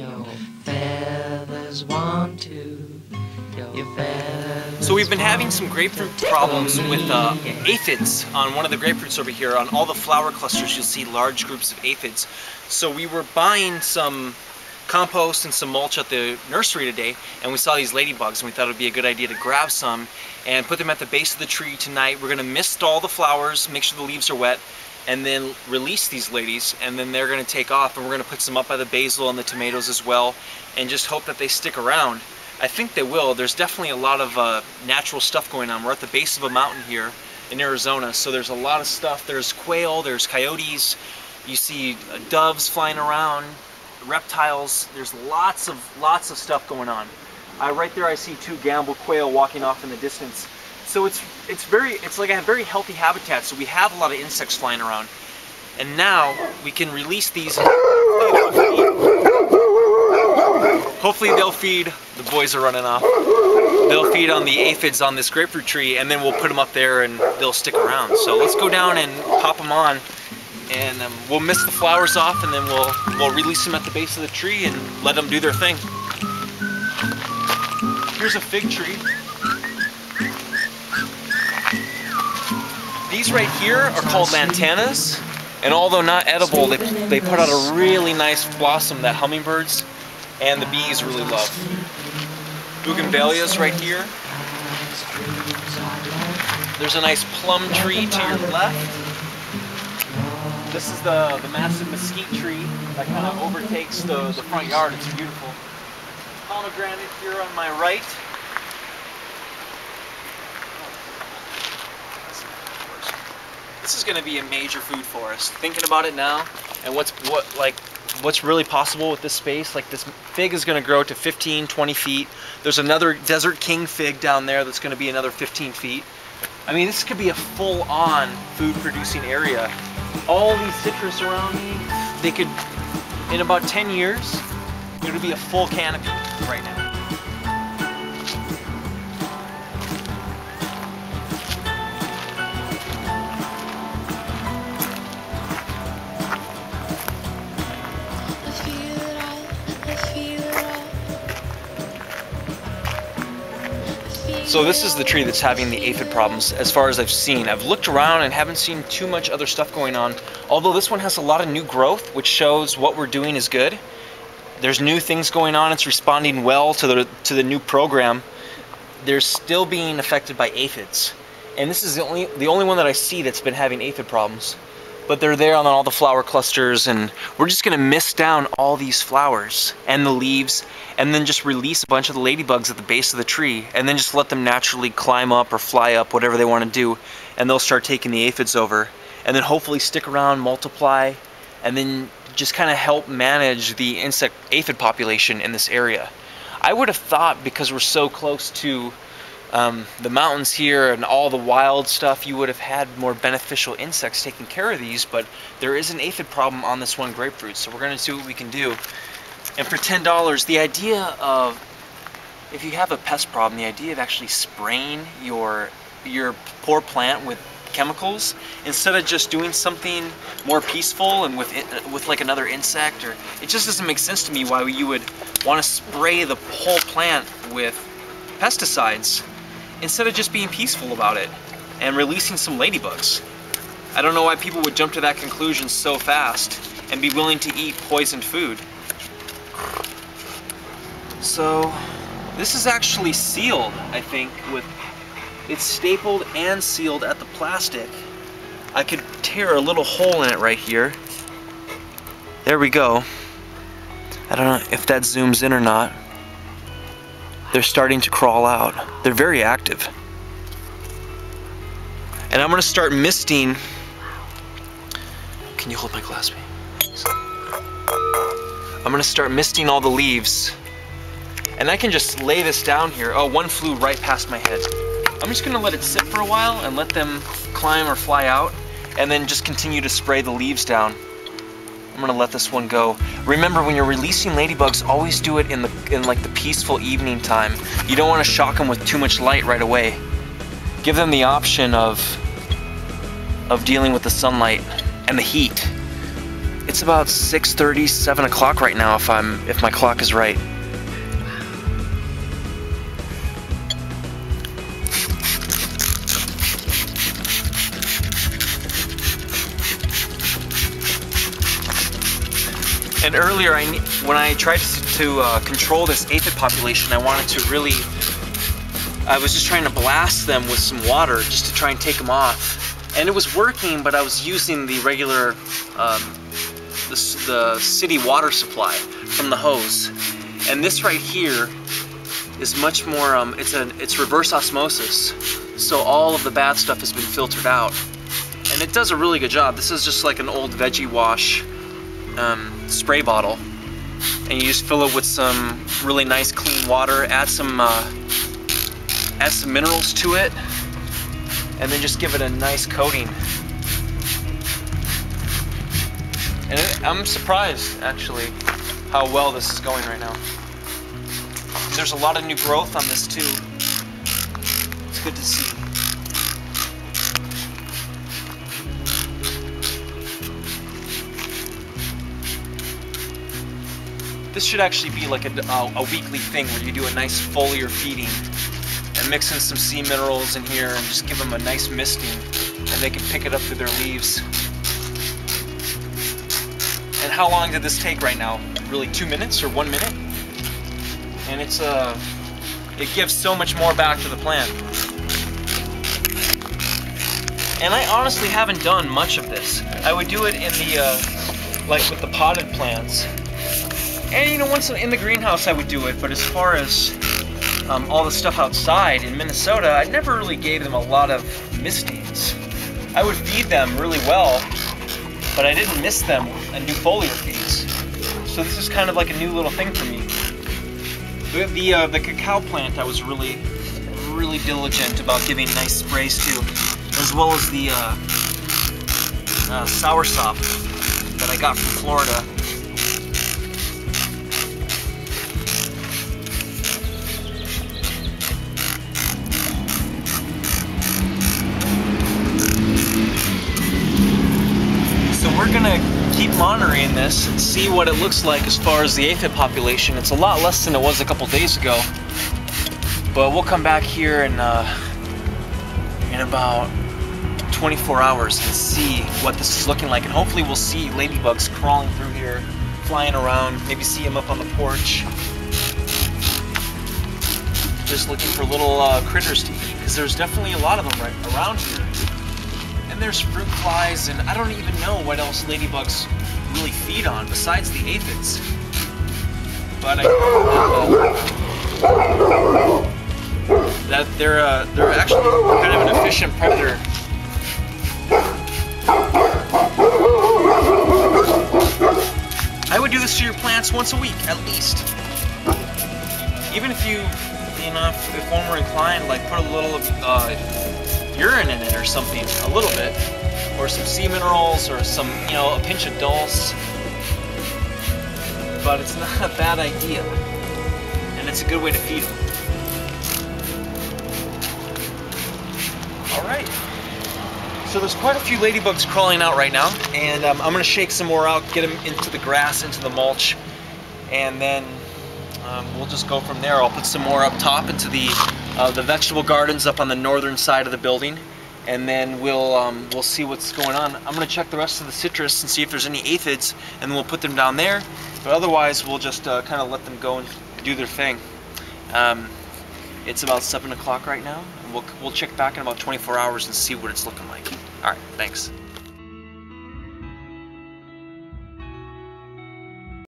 your feathers want to. Your feathers. So we've been having some grapefruit problems with aphids on one of the grapefruits over here. On all the flower clusters you'll see large groups of aphids. So we were buying some compost and some mulch at the nursery today, and we saw these ladybugs, and we thought it would be a good idea to grab some and put them at the base of the tree tonight. We're going to mist all the flowers, make sure the leaves are wet, and then release these ladies, and then they're going to take off, and we're going to put some up by the basil and the tomatoes as well, and just hope that they stick around. I think they will. There's definitely a lot of natural stuff going on. We're at the base of a mountain here in Arizona, so there's a lot of stuff. There's quail, there's coyotes, you see doves flying around, reptiles. There's lots of stuff going on. Right there I see two gamble quail walking off in the distance. So it's like a very healthy habitat, so we have a lot of insects flying around. And now we can release these. Hopefully they'll feed, the boys are running off, they'll feed on the aphids on this grapefruit tree, and then we'll put them up there and they'll stick around. So let's go down and pop them on, and we'll mist the flowers off, and then we'll release them at the base of the tree and let them do their thing. Here's a fig tree. These right here are called lantanas, and although not edible, they put out a really nice blossom that hummingbirds and the bees really love. Bougainvilleas right here. There's a nice plum tree to your left. This is the massive mesquite tree that kind of overtakes the front yard. It's beautiful. Pomegranate here on my right. This is going to be a major food forest. Thinking about it now, and what's really possible with this space, like this fig is going to grow to 15, 20 feet. There's another desert king fig down there that's going to be another 15 feet. I mean, this could be a full-on food-producing area. All these citrus around me, they could, in about 10 years, it would be a full canopy right now. So this is the tree that's having the aphid problems as far as I've seen. I've looked around and haven't seen too much other stuff going on, although this one has a lot of new growth, which shows what we're doing is good. There's new things going on. It's responding well to the new program. They're still being affected by aphids, and this is the only one that I see that's been having aphid problems. But they're there on all the flower clusters, and we're just going to mist down all these flowers and the leaves, and then just release a bunch of the ladybugs at the base of the tree, and then just let them naturally climb up or fly up, whatever they want to do, and they'll start taking the aphids over, and then hopefully stick around, multiply, and then just kind of help manage the aphid population in this area. I would have thought, because we're so close to the mountains here and all the wild stuff, you would have had more beneficial insects taking care of these, but there is an aphid problem on this one grapefruit, so we're going to see what we can do. And for $10, the idea of, if you have a pest problem, the idea of actually spraying your poor plant with chemicals instead of just doing something more peaceful and with like another insect, or it just doesn't make sense to me why you would want to spray the whole plant with pesticides instead of just being peaceful about it and releasing some ladybugs. I don't know why people would jump to that conclusion so fast and be willing to eat poisoned food. So this is actually sealed, I think, it's stapled and sealed at the plastic. I could tear a little hole in it right here. There we go. I don't know if that zooms in or not. They're starting to crawl out. They're very active. And I'm going to start misting. Can you hold my glass, please? I'm going to start misting all the leaves. And I can just lay this down here. Oh, one flew right past my head. I'm just going to let it sit for a while and let them climb or fly out, and then just continue to spray the leaves down. I'm going to let this one go. Remember, when you're releasing ladybugs, always do it in like the peaceful evening time. You don't want to shock them with too much light right away. Give them the option of dealing with the sunlight and the heat. It's about 6:30, 7 o'clock right now if my clock is right. And earlier, when I tried to control this aphid population, I wanted to really, I was just trying to blast them with some water just to try and take them off. And it was working, but I was using the regular, the city water supply from the hose. And this right here is much more, it's reverse osmosis. So all of the bad stuff has been filtered out. And it does a really good job. This is just like an old veggie wash spray bottle, and you just fill it with some really nice clean water, add some minerals to it, and then just give it a nice coating. And I'm surprised actually how well this is going right now. There's a lot of new growth on this too. It's good to see. This should actually be like a weekly thing where you do a nice foliar feeding and mix in some sea minerals in here and just give them a nice misting, and they can pick it up through their leaves. And how long did this take right now? Really 2 minutes or 1 minute? And it gives so much more back to the plant. And I honestly haven't done much of this. I would do it in the, like with the potted plants. And you know, once in the greenhouse I would do it, but as far as all the stuff outside in Minnesota, I never really gave them a lot of mistings. I would feed them really well, but I didn't miss them a new foliar feeds. So this is kind of like a new little thing for me. The cacao plant I was really diligent about giving nice sprays to, as well as the soursop that I got from Florida. We're gonna keep monitoring this and see what it looks like as far as the aphid population. It's a lot less than it was a couple days ago, but we'll come back here in about 24 hours and see what this is looking like, and hopefully we'll see ladybugs crawling through here, flying around, maybe see them up on the porch, just looking for little critters to eat, because there's definitely a lot of them right around here. And there's fruit flies, and I don't even know what else ladybugs really feed on besides the aphids. But I know that they're actually kind of an efficient predator. I would do this to your plants once a week at least. Even if if one were inclined, like put a little urine in it or something, a little bit, or some sea minerals, or some, a pinch of dulse. But it's not a bad idea, and it's a good way to feed them. All right. So there's quite a few ladybugs crawling out right now, and I'm gonna shake some more out, get them into the grass, into the mulch, and then we'll just go from there. I'll put some more up top into the vegetable gardens up on the northern side of the building, and then we'll see what's going on. I'm gonna check the rest of the citrus and see if there's any aphids, and then we'll put them down there. But otherwise, we'll just kind of let them go and do their thing. It's about 7 o'clock right now, and we'll check back in about 24 hours and see what it's looking like. All right, thanks.